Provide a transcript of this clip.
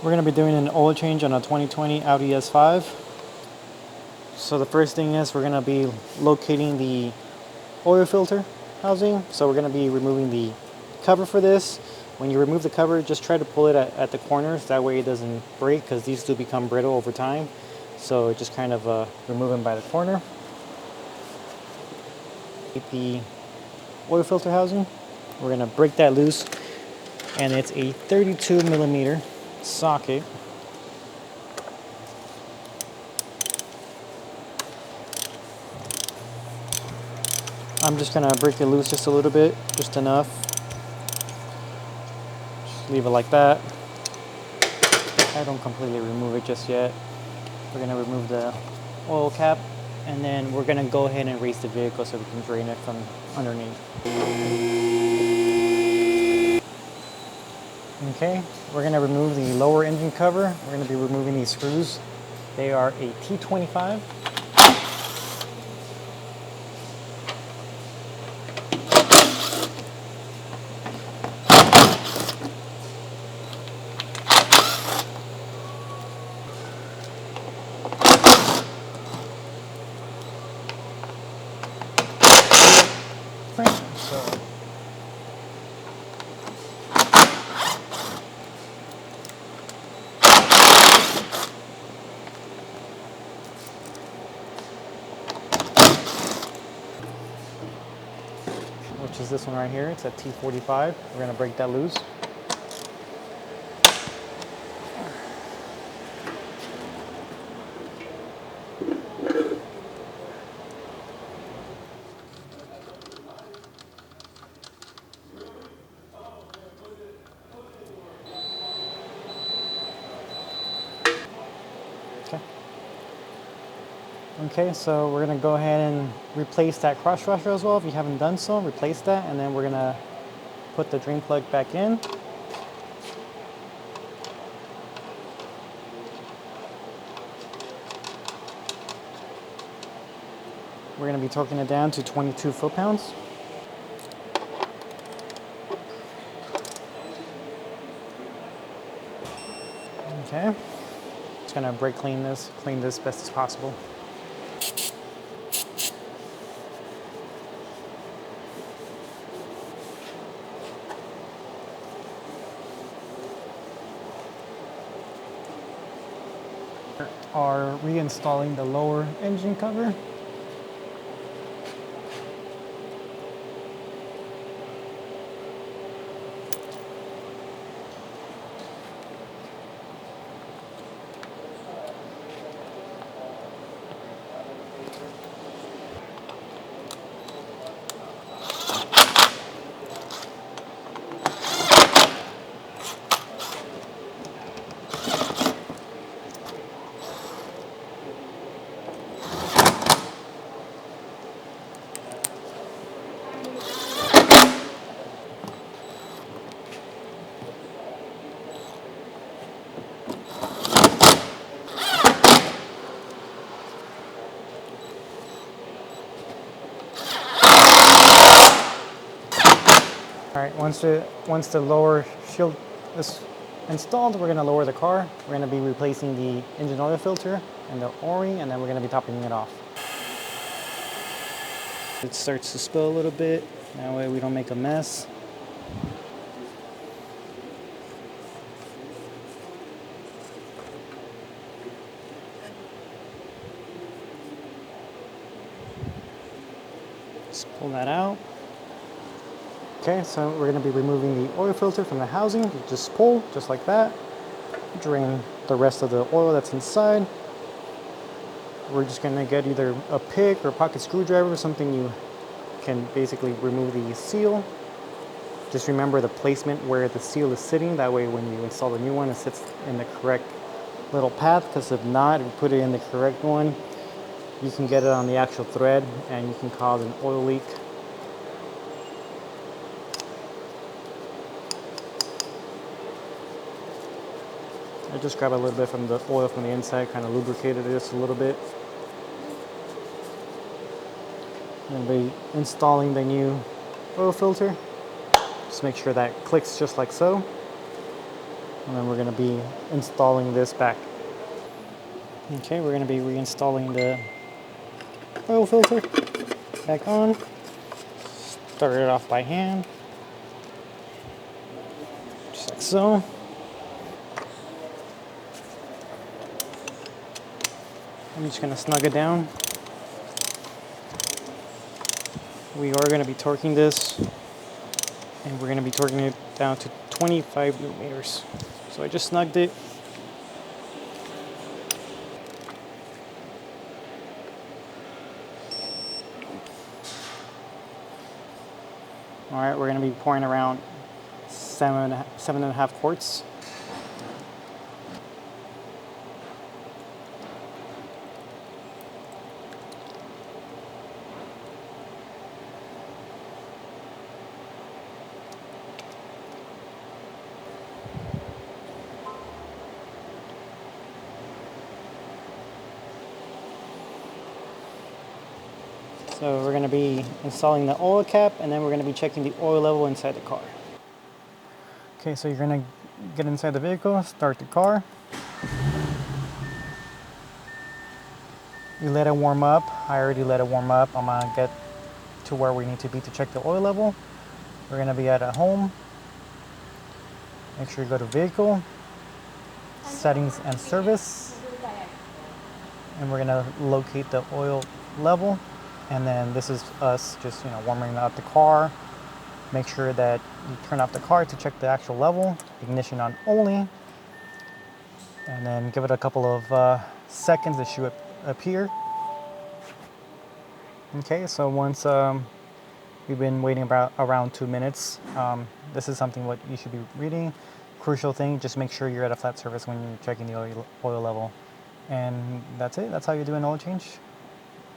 We're going to be doing an oil change on a 2020 Audi S5. So the first thing is we're going to be locating the oil filter housing. So we're going to be removing the cover for this. When you remove the cover, just try to pull it at the corners. That way it doesn't break, because these do become brittle over time. So just kind of remove them by the corner. The oil filter housing, we're going to break that loose, and it's a 32 millimeter socket. I'm just going to break it loose just a little bit, just enough. Just leave it like that. I don't completely remove it just yet. We're going to remove the oil cap, and then we're going to go ahead and raise the vehicle so we can drain it from underneath. Okay, we're going to remove the lower engine cover. We're going to be removing these screws. They are a T25. Which is this one right here. It's a T45. We're going to break that loose. Okay, so we're going to go ahead and replace that cross washer as well. If you haven't done so, replace that, and then we're going to put the drain plug back in. We're going to be torquing it down to 22 foot-pounds. Okay, just going to brake clean this as best as possible. Are reinstalling the lower engine cover. All right, once the lower shield is installed, we're going to lower the car. We're going to be replacing the engine oil filter and the O-ring, and then we're going to be topping it off. It starts to spill a little bit, that way we don't make a mess. Just pull that out. Okay, so we're going to be removing the oil filter from the housing. You just pull, just like that. Drain the rest of the oil that's inside. We're just going to get either a pick or a pocket screwdriver, something you can basically remove the seal. Just remember the placement where the seal is sitting. That way when you install the new one, it sits in the correct little path, because if not, if you put it in the correct one, you can get it on the actual thread and you can cause an oil leak. I just grab a little bit from the oil from the inside, kind of lubricated it just a little bit. And be installing the new oil filter. Just make sure that clicks just like so. And then we're going to be installing this back. Okay, we're going to be reinstalling the oil filter back on. Start it off by hand, just like so. I'm just going to snug it down. We are going to be torquing this, and we're going to be torquing it down to 25 newton meters. So I just snugged it. All right, we're going to be pouring around 7.5 quarts. So we're going to be installing the oil cap, and then we're going to be checking the oil level inside the car. Okay, so you're going to get inside the vehicle, start the car. You let it warm up. I already let it warm up. I'm going to get to where we need to be to check the oil level. We're going to be at a home. Make sure you go to vehicle, settings and service. And we're going to locate the oil level. And then this is us just, warming up the car. Make sure that you turn off the car to check the actual level. Ignition on only. And then give it a couple of seconds. It should appear. Okay, so once we've been waiting about around 2 minutes, this is something what you should be reading. Crucial thing, just make sure you're at a flat surface when you're checking the oil level. And that's it. That's how you do an oil change.